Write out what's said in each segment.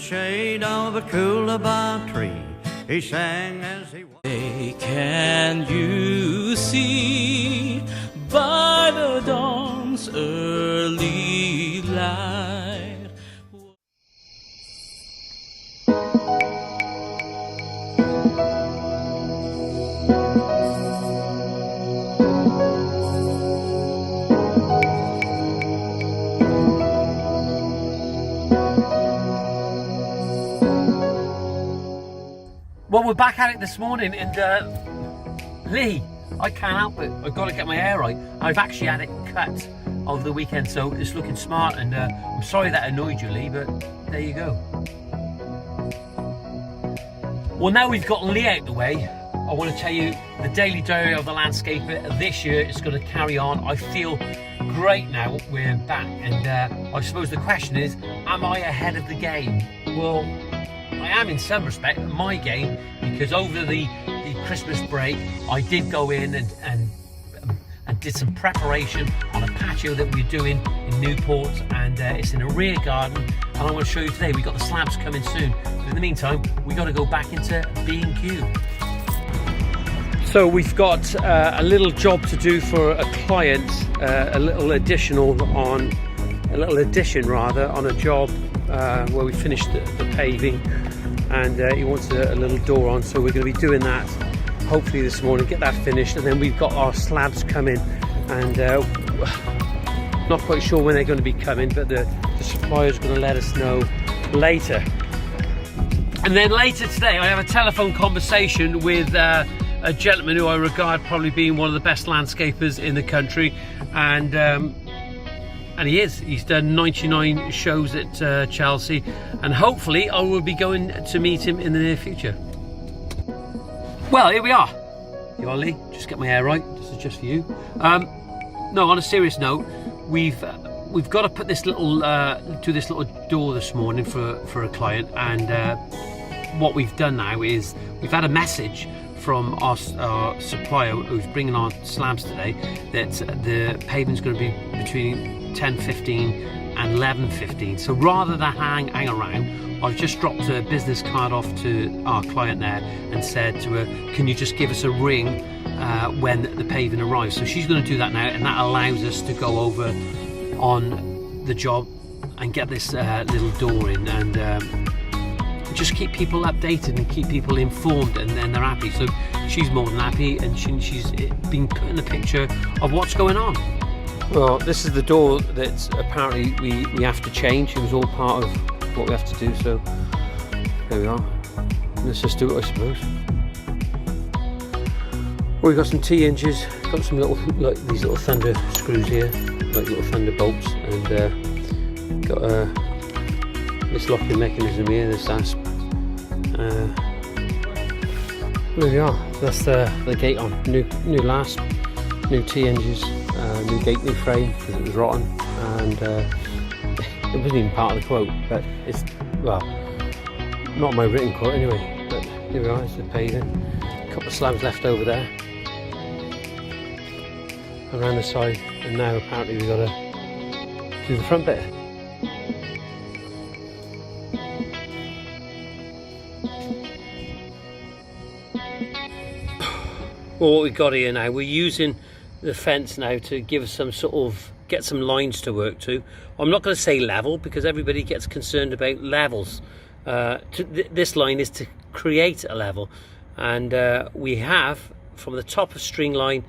shade of a coolabah tree, he sang as he walked. Can you see by the dawn's early light? Well, we're back at it this morning, and Lee, I can't help it. I've got to get my hair right. I've actually had it cut over the weekend, so it's looking smart, and I'm sorry that annoyed you, Lee, but there you go. Well, now we've got Lee out the way, I want to tell you the daily diary of the landscaper this year is going to carry on. I feel great now we're back, and I suppose the question is, am I ahead of the game? Well, I am in some respect, my game, because over the Christmas break I did go in and did some preparation on a patio that we're doing in Newport, and it's in a rear garden, and I want to show you today. We've got the slabs coming soon, but in the meantime we got to go back into B&Q. So we've got a little job to do for a client, a little addition on a job where we finished the paving, and he wants a little door on, so we're going to be doing that hopefully this morning, get that finished, and then we've got our slabs coming, and not quite sure when they're going to be coming, but the supplier is going to let us know later. And then later today I have a telephone conversation with a gentleman who I regard probably being one of the best landscapers in the country, and he is. He's done 99 shows at Chelsea, and hopefully I will be going to meet him in the near future. Well, here we are. You are, Lee? Just get my hair right. This is just for you. No, on a serious note, we've got to put this little do this little door this morning for a client, and what we've done now is we've had a message from our supplier who's bringing our slabs today that the paving's going to be between 10:15 and 11:15. So rather than hang around, I've just dropped a business card off to our client there and said to her, can you just give us a ring when the paving arrives? So she's going to do that now, and that allows us to go over on the job and get this little door in, and just keep people updated and keep people informed, and then they're happy. So she's more than happy, and she's been put in the picture of what's going on. Well, this is the door that apparently we have to change. It was all part of what we have to do, so there we are. Let's just do it, I suppose. Well, we've got some T-hinges, got some little, like these little thunder screws here, like little thunder bolts, and got this locking mechanism here, this asp. There we are. That's the gate on. New lasp, new T-hinges, new gate, new frame because it was rotten, and it wasn't even part of the quote, but it's, well, not my written quote anyway. But here we are. It's the paving. A couple of slabs left over there around the side, and now apparently we've got to do the front bit. Well, what we've got here now, we're using the fence now to give us some sort of, get some lines to work to. I'm not going to say level because everybody gets concerned about levels. This line is to create a level, and we have from the top of string line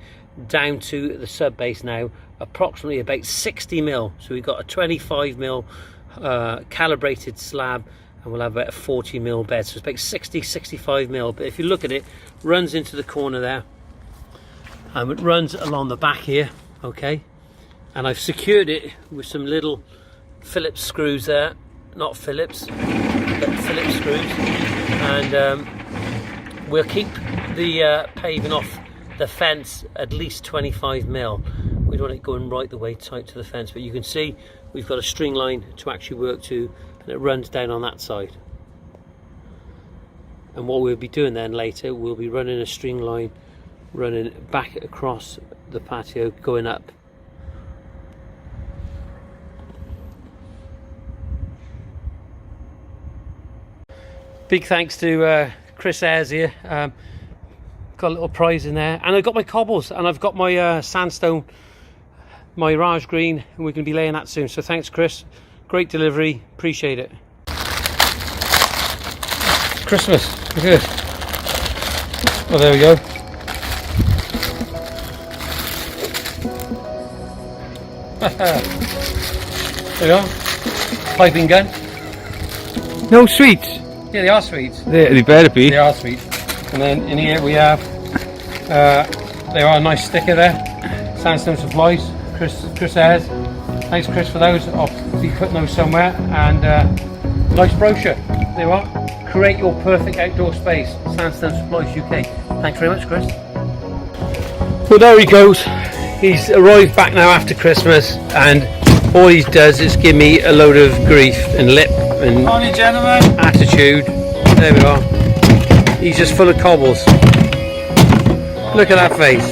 down to the sub base now approximately about 60 mil. So we've got a 25 mil calibrated slab, and we'll have about a 40 mil bed, so it's about 65 mil. But if you look at it, runs into the corner there, and it runs along the back here, okay, and I've secured it with some little Phillips screws there, not Phillips, but Phillips screws, and we'll keep the paving off the fence at least 25 mil. We don't want it going right the way tight to the fence, but you can see we've got a string line to actually work to, and it runs down on that side. And what we'll be doing then later, we'll be running a string line running back across the patio going up. Big thanks to Chris Ayres here. Got a little prize in there, and I've got my cobbles, and I've got my sandstone, my Raj green, and we're going to be laying that soon. So thanks, Chris. Great delivery. Appreciate it. Christmas. Look at this. Oh, there we go. There you go. Piping gun. No sweets. Yeah, they are sweets. They better be. They are sweet. And then in here we have, there are a nice sticker there. Sandstone Supplies. Chris Ayres. Thanks, Chris, for those. I'll be putting those somewhere. And nice brochure. There you are. Create your perfect outdoor space. Sandstone Supplies UK. Thanks very much, Chris. Well, there he goes. He's arrived back now after Christmas, and all he does is give me a load of grief and lip and Morning, gentlemen. attitude. There we are. He's just full of cobbles. Look at that face.